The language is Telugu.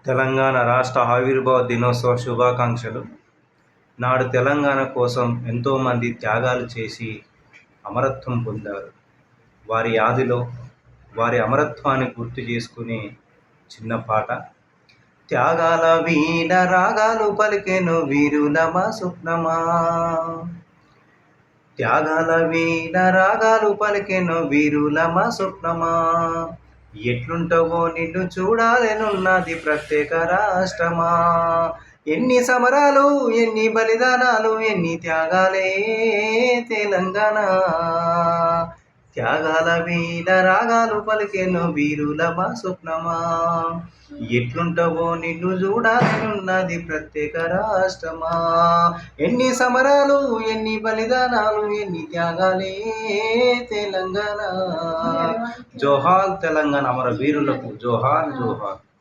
తెలంగాణ రాష్ట్ర ఆవిర్భావ దినోత్సవ శుభాకాంక్షలు. నాడు తెలంగాణ కోసం ఎంతోమంది త్యాగాలు చేసి అమరత్వం పొందారు. వారి యాదిలో వారి అమరత్వాన్ని గుర్తు చేసుకునే చిన్న పాట. త్యాగాల వీణ రాగాలు పలికెను వీరుల మా స్వప్నమా, త్యాగాల వీణ రాగాలు పలికెను వీరుల మా స్వప్నమా, ఎట్లుంటావో నిన్ను చూడాలనున్నది ప్రత్యేక రాష్ట్రమా, ఎన్ని సమరాలు ఎన్ని బలిదానాలు ఎన్ని త్యాగాలే తెలంగాణ, త్యాగాల వీణ రాగాలు పలికెను వీరుల మా స్వప్నమా, ఎట్లుంటావో నిన్ను చూడాలనున్నది ప్రత్యేక రాష్ట్రమా, ఎన్ని సమరాలు ఎన్ని బలిదానాలు ఎన్ని త్యాగాలే తెలంగాణ. జోహార్ తెలంగాణ అమర వీరులకు జోహార్ జోహార్.